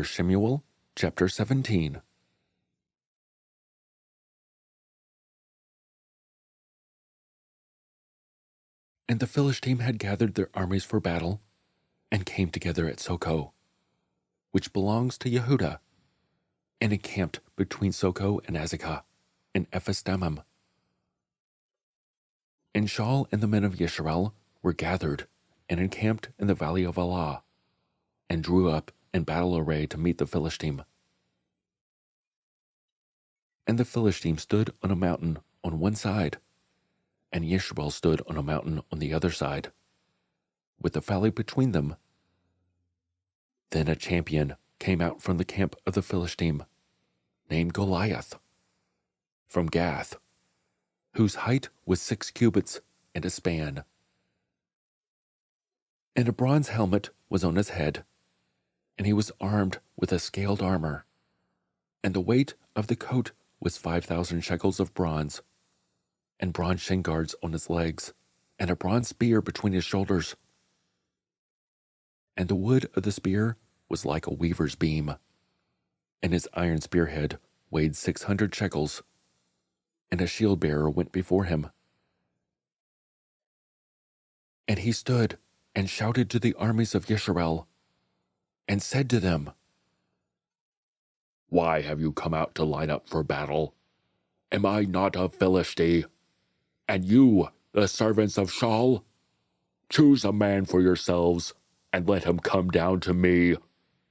Shemual, chapter 17. And the Philistine had gathered their armies for battle, and came together at Soko, which belongs to Yehudah, and encamped between Soko and Azekah, and Ephes-dammim. And Shaul and the men of Yisrael were gathered, and encamped in the valley of Allah, and drew up in battle array to meet the Philistine. And the Philistine stood on a mountain on one side, and Yisrael stood on a mountain on the other side, with a valley between them. Then a champion came out from the camp of the Philistine, named Goliath, from Gath, whose height was 6 cubits and a span. And a bronze helmet was on his head, and he was armed with a scaled armor, and the weight of the coat was 5,000 shekels of bronze, and bronze shin guards on his legs, and a bronze spear between his shoulders. And the wood of the spear was like a weaver's beam, and his iron spearhead weighed 600 shekels, and a shield bearer went before him. And he stood and shouted to the armies of Yisrael, and said to them, "Why have you come out to line up for battle? Am I not a Philistine? And you, the servants of Shaul? Choose a man for yourselves, and let him come down to me.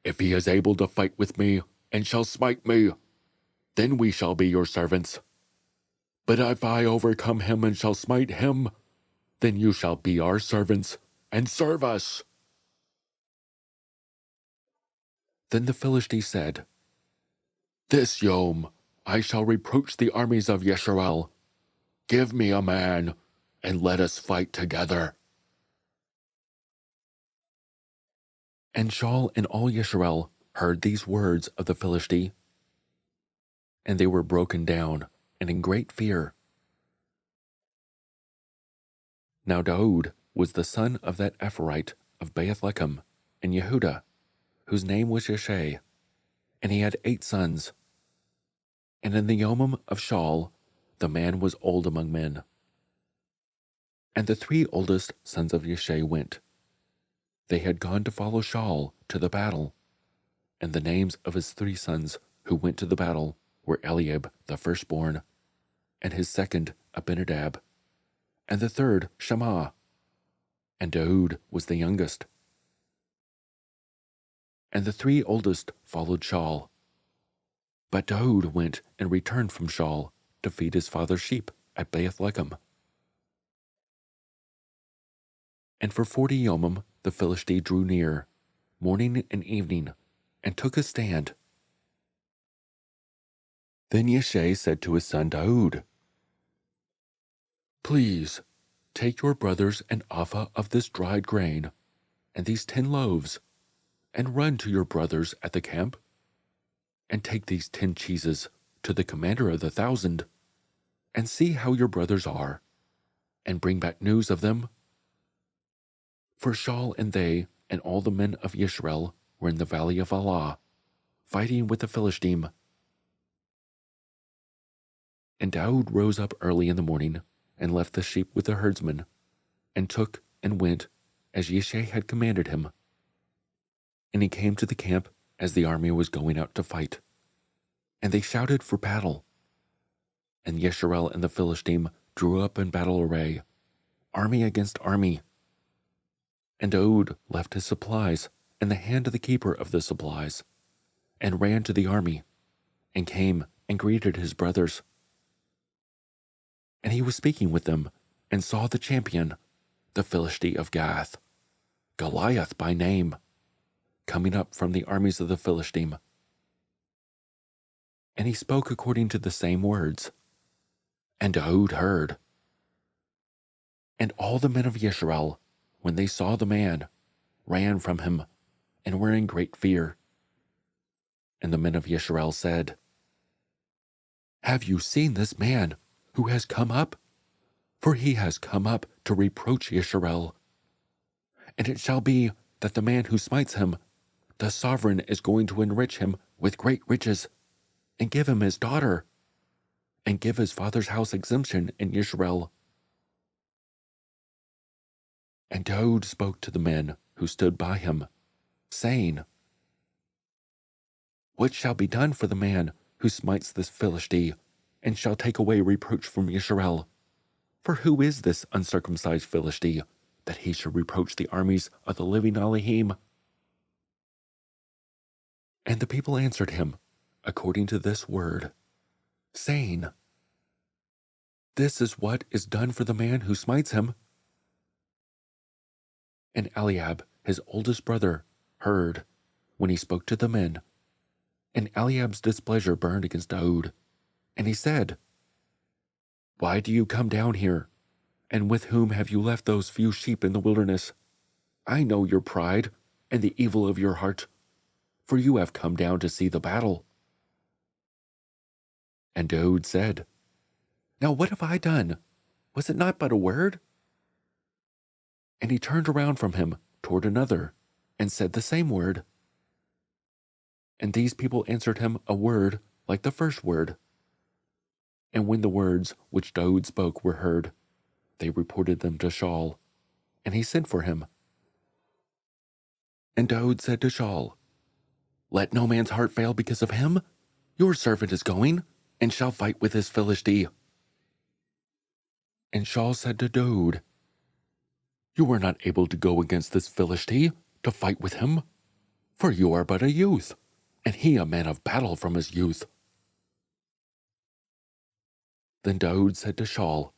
If he is able to fight with me, and shall smite me, then we shall be your servants. But if I overcome him and shall smite him, then you shall be our servants, and serve us." Then the Philistine said, "This yom I shall reproach the armies of Yisrael. Give me a man, and let us fight together." And Shaul and all Yisrael heard these words of the Philistine, and they were broken down and in great fear. Now Daud was the son of that Ephraite of Bethlehem in Yehudah, whose name was Yeshai, and he had 8 sons. And in the yomim of Shaul, the man was old among men. And the 3 oldest sons of Yeshai went. They had gone to follow Shaul to the battle, and the names of his 3 sons who went to the battle were Eliab the firstborn, and his second Abinadab, and the third Shammah, and Daud was the youngest. And the 3 oldest followed Shaul. But Daud went and returned from Shaul to feed his father's sheep at Bethlehem. And for 40 yomim the Philistine drew near, morning and evening, and took a stand. Then Yeshai said to his son Daud, "Please, take your brothers an ephah of this dried grain, and these 10 loaves, and run to your brothers at the camp, and take these 10 cheeses to the commander of the 1,000, and see how your brothers are, and bring back news of them." For Shaul and they and all the men of Yisrael were in the valley of Allah, fighting with the Philistine. And Daud rose up early in the morning, and left the sheep with the herdsmen, and took and went as Yeshai had commanded him. And he came to the camp as the army was going out to fight, and they shouted for battle. And Yisrael and the Philistine drew up in battle array, army against army. And Daud left his supplies in the hand of the keeper of the supplies, and ran to the army, and came and greeted his brothers. And he was speaking with them, and saw the champion, the Philistine of Gath, Goliath by name, coming up from the armies of the Philistine. And he spoke according to the same words, and Daud heard. And all the men of Yisrael, when they saw the man, ran from him, and were in great fear. And the men of Yisrael said, "Have you seen this man who has come up? For he has come up to reproach Yisrael. And it shall be that the man who smites him The sovereign is going to enrich him with great riches, and give him his daughter, and give his father's house exemption in Israel." And Daud spoke to the men who stood by him, saying, "What shall be done for the man who smites this Philistine, and shall take away reproach from Israel? For who is this uncircumcised Philistine, that he should reproach the armies of the living Elohim?" And the people answered him according to this word, saying, "This is what is done for the man who smites him." And Eliab, his oldest brother, heard when he spoke to the men. And Eliab's displeasure burned against Daud. And he said, "Why do you come down here? And with whom have you left those few sheep in the wilderness? I know your pride and the evil of your heart, for you have come down to see the battle." And Daud said, "Now what have I done? Was it not but a word?" And he turned around from him toward another, and said the same word. And these people answered him a word like the first word. And when the words which Daud spoke were heard, they reported them to Shaul, and he sent for him. And Daud said to Shaul, "Let no man's heart fail because of him. Your servant is going, and shall fight with this Philistine." And Shaul said to Daud, "You are not able to go against this Philistine to fight with him, for you are but a youth, and he a man of battle from his youth." Then Daud said to Shaul,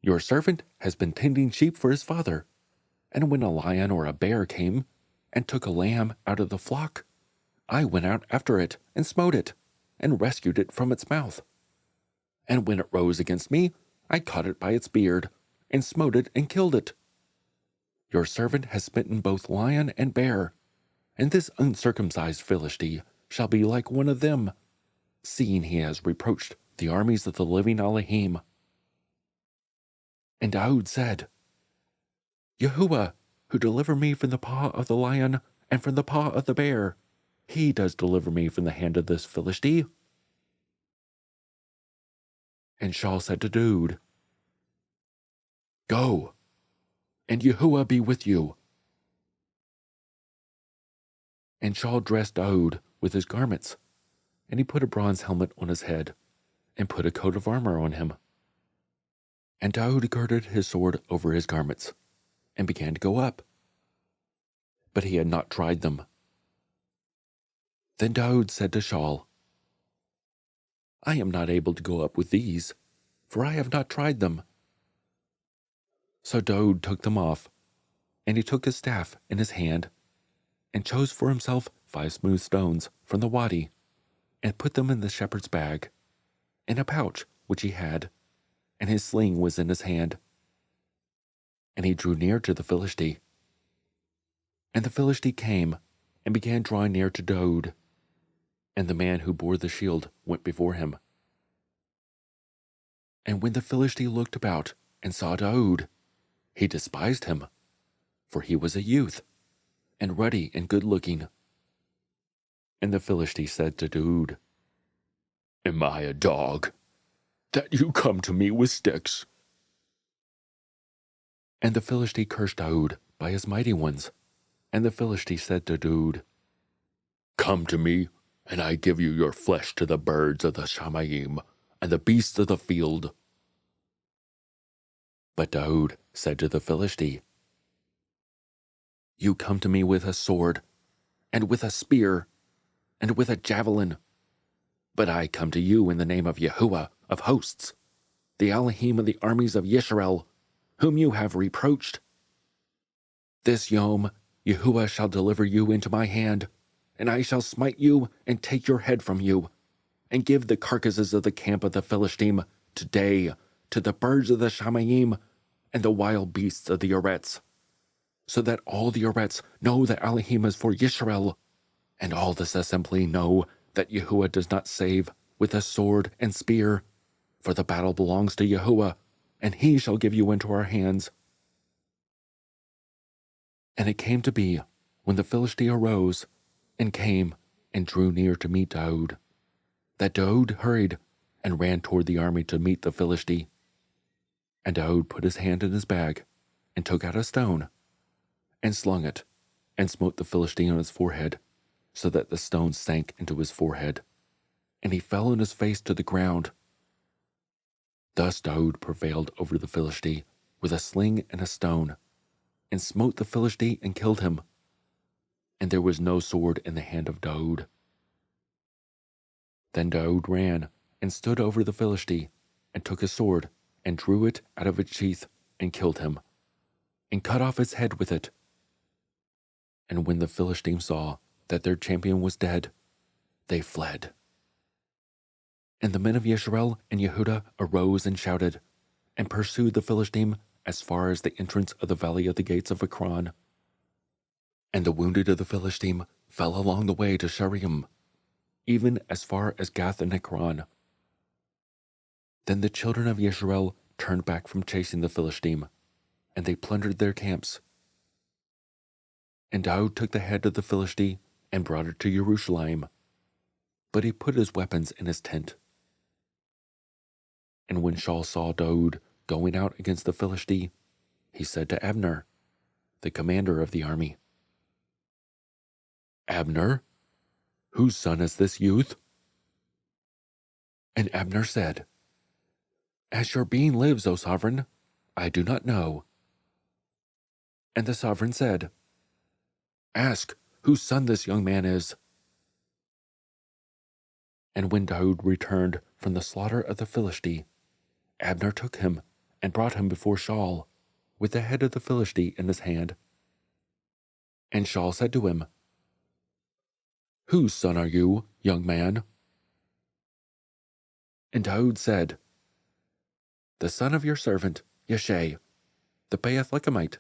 "Your servant has been tending sheep for his father, and when a lion or a bear came and took a lamb out of the flock, I went out after it and smote it, and rescued it from its mouth. And when it rose against me, I caught it by its beard, and smote it and killed it. Your servant has smitten both lion and bear, and this uncircumcised Philistine shall be like one of them, seeing he has reproached the armies of the living Elohim." And Daud said, "Yahuwah, who delivered me from the paw of the lion and from the paw of the bear, he does deliver me from the hand of this Philistine." And Shaul said to Daud, "Go, and Yahuwah be with you." And Shaul dressed Daud with his garments, and he put a bronze helmet on his head, and put a coat of armor on him. And Daud girded his sword over his garments, and began to go up. But he had not tried them. Then Daud said to Shaul, "I am not able to go up with these, for I have not tried them." So Daud took them off, and he took his staff in his hand, and chose for himself 5 smooth stones from the wadi, and put them in the shepherd's bag, in a pouch which he had, and his sling was in his hand. And he drew near to the Philistine. And the Philistine came, and began drawing near to Daud, and the man who bore the shield went before him. And when the Philistine looked about and saw Daud, he despised him, for he was a youth, and ruddy and good-looking. And the Philistine said to Daud, "Am I a dog, that you come to me with sticks?" And the Philistine cursed Daud by his mighty ones. And the Philistine said to Daud, "Come to me, and I give you your flesh to the birds of the Shamayim and the beasts of the field." But Daud said to the Philistine, "You come to me with a sword, and with a spear, and with a javelin. But I come to you in the name of Yahuwah of hosts, the Elohim of the armies of Yisrael, whom you have reproached. This yom Yahuwah shall deliver you into my hand, and I shall smite you and take your head from you, and give the carcasses of the camp of the Philistine today to the birds of the Shamayim and the wild beasts of the Eretz, so that all the Eretz know that Elohim is for Yisrael, and all this assembly know that Yahuwah does not save with a sword and spear, for the battle belongs to Yahuwah, and he shall give you into our hands." And it came to be, when the Philistine arose and came and drew near to meet Daud, that Daud hurried and ran toward the army to meet the Philistine. And Daud put his hand in his bag and took out a stone and slung it and smote the Philistine on his forehead, so that the stone sank into his forehead, and he fell on his face to the ground. Thus Daud prevailed over the Philistine with a sling and a stone, and smote the Philistine and killed him. And there was no sword in the hand of Daud. Then Daud ran and stood over the Philistine, and took his sword, and drew it out of its sheath, and killed him, and cut off his head with it. And when the Philistines saw that their champion was dead, they fled. And the men of Yisrael and Yehudah arose and shouted, and pursued the Philistine as far as the entrance of the valley of the gates of Ekron. And the wounded of the Philistine fell along the way to Sharim, even as far as Gath and Ekron. Then the children of Yisrael turned back from chasing the Philistine, and they plundered their camps. And Daud took the head of the Philistine and brought it to Jerusalem, but he put his weapons in his tent. And when Shaul saw Daud going out against the Philistine, he said to Abner, the commander of the army, "Abner, whose son is this youth?" And Abner said, "As your being lives, O sovereign, I do not know." And the sovereign said, "Ask whose son this young man is." And when Daud returned from the slaughter of the Philistine, Abner took him and brought him before Shaul, with the head of the Philistine in his hand. And Shaul said to him, "Whose son are you, young man?" And Daud said, "The son of your servant, Yeshai, the Beethlehemite."